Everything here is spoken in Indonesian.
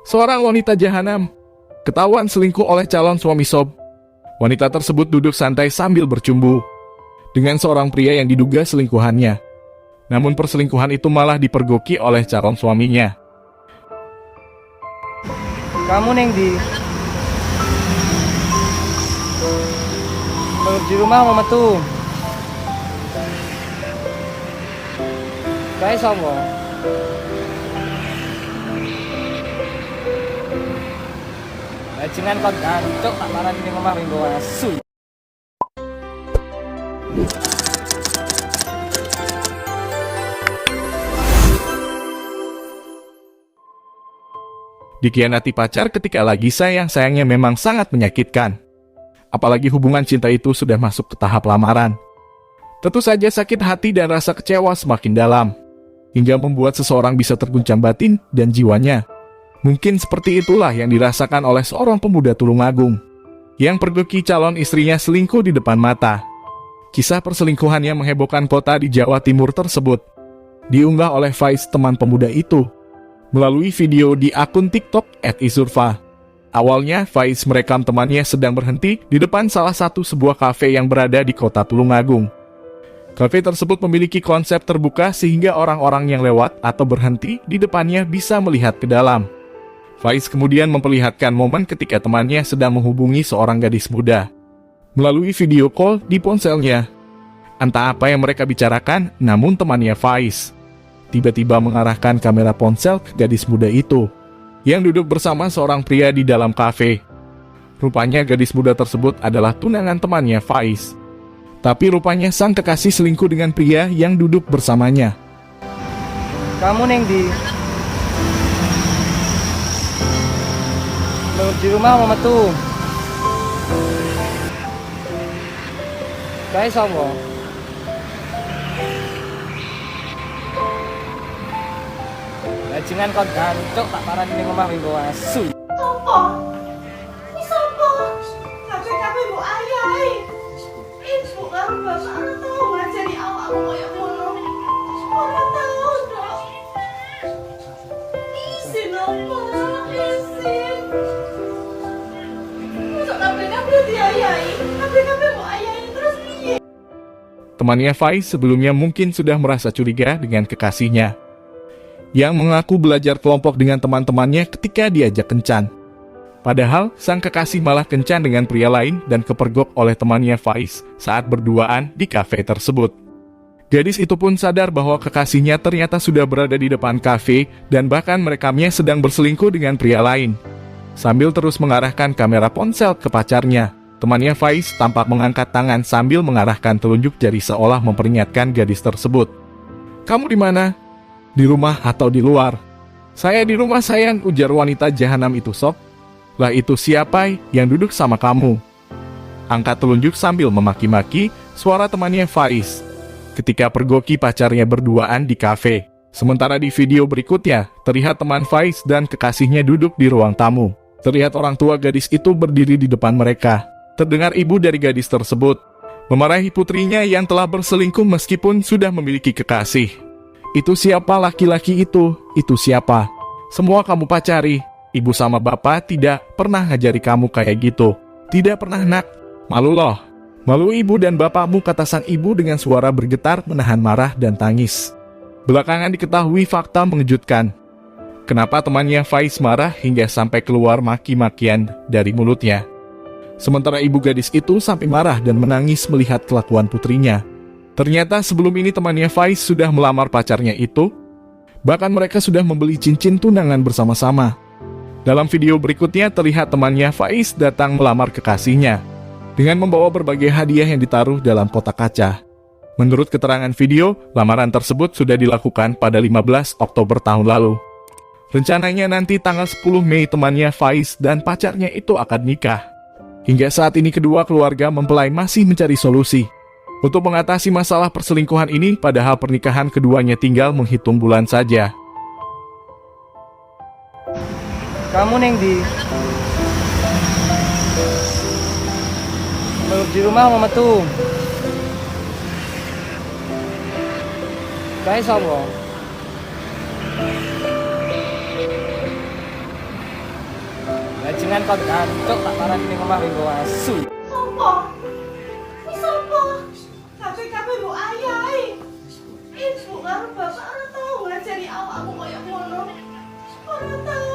Seorang wanita jahanam ketahuan selingkuh oleh calon suami Sob. Wanita tersebut duduk santai sambil bercumbu dengan seorang pria yang diduga selingkuhannya. Namun perselingkuhan itu malah dipergoki oleh calon suaminya. Kamu neng di rumah mau metu. Kayak sapa? Bajingan kok gancuk tak parani ning omah minggu asu. Dikhianati pacar ketika lagi sayang-sayangnya memang sangat menyakitkan. Apalagi hubungan cinta itu sudah masuk ke tahap lamaran. Tentu saja sakit hati dan rasa kecewa semakin dalam, hingga membuat seseorang bisa terguncang batin dan jiwanya. Mungkin seperti itulah yang dirasakan oleh seorang pemuda Tulungagung, yang pergoki calon istrinya selingkuh di depan mata. Kisah perselingkuhan yang menghebohkan kota di Jawa Timur tersebut diunggah oleh Faiz, teman pemuda itu, melalui video di akun TikTok @isurfa. Awalnya, Faiz merekam temannya sedang berhenti di depan salah satu sebuah kafe yang berada di kota Tulungagung. Kafe tersebut memiliki konsep terbuka sehingga orang-orang yang lewat atau berhenti di depannya bisa melihat ke dalam. Faiz kemudian memperlihatkan momen ketika temannya sedang menghubungi seorang gadis muda melalui video call di ponselnya. Entah apa yang mereka bicarakan, namun temannya Faiz tiba-tiba mengarahkan kamera ponsel ke gadis muda itu yang duduk bersama seorang pria di dalam kafe. Rupanya gadis muda tersebut adalah tunangan temannya Faiz. Tapi rupanya sang kekasih selingkuh dengan pria yang duduk bersamanya. Kamu neng di rumah mau metu. Kayak sapa? Bajingan kok gancuk tak parani ning omah minggu asu. Sopo? Ini sopo? Kabeh-kabeh mbok ayahe. Ibu karo bapak ora tau ngajari awakmu koyo ngono. Ora tau, Dok. Isin opo? Isin. Masa kabeh-kabeh diayahi? Kabeh-kabeh mbok ayahi terus piye? Temannya Faiz sebelumnya mungkin sudah merasa curiga dengan kekasihnya, yang mengaku belajar kelompok dengan teman-temannya ketika diajak kencan. Padahal, sang kekasih malah kencan dengan pria lain dan kepergok oleh temannya Faiz saat berduaan di kafe tersebut. Gadis itu pun sadar bahwa kekasihnya ternyata sudah berada di depan kafe dan bahkan merekamnya sedang berselingkuh dengan pria lain. Sambil terus mengarahkan kamera ponsel ke pacarnya, temannya Faiz tampak mengangkat tangan sambil mengarahkan telunjuk jari seolah memperingatkan gadis tersebut. "Kamu di mana? Di rumah atau di luar?" "Saya di rumah, sayang," ujar wanita jahanam itu, Sob. "Lah itu siapa yang duduk sama kamu?" Angkat telunjuk sambil memaki-maki suara temannya Faiz ketika pergoki pacarnya berduaan di kafe. Sementara di video berikutnya, terlihat teman Faiz dan kekasihnya duduk di ruang tamu. Terlihat orang tua gadis itu berdiri di depan mereka. Terdengar ibu dari gadis tersebut memarahi putrinya yang telah berselingkuh meskipun sudah memiliki kekasih. "Itu siapa laki-laki itu? Itu siapa? Semua kamu pacari. Ibu sama bapak tidak pernah ngajari kamu kayak gitu. Tidak pernah, nak. Malu loh. Malu ibu dan bapakmu," kata sang ibu dengan suara bergetar menahan marah dan tangis. Belakangan diketahui fakta mengejutkan. Kenapa temannya Faiz marah hingga sampai keluar maki-makian dari mulutnya. Sementara ibu gadis itu sampai marah dan menangis melihat kelakuan putrinya. Ternyata sebelum ini temannya Faiz sudah melamar pacarnya itu. Bahkan mereka sudah membeli cincin tunangan bersama-sama. Dalam video berikutnya terlihat temannya Faiz datang melamar kekasihnya dengan membawa berbagai hadiah yang ditaruh dalam kotak kaca. Menurut keterangan video, lamaran tersebut sudah dilakukan pada 15 Oktober tahun lalu. Rencananya nanti tanggal 10 Mei temannya Faiz dan pacarnya itu akan nikah. Hingga saat ini kedua keluarga mempelai masih mencari solusi untuk mengatasi masalah perselingkuhan ini, padahal pernikahan keduanya tinggal menghitung bulan saja. Kamu neng di rumah mau metu. Kayak sapa? Bajingan kon jancuk tak parani ning omah minggu asu. Sopo? Ini sopo? Kabeh-kabeh mbok ayahi. Ibu karo bapak ora tau ngajari awakmu koyo ngono. Ora tau.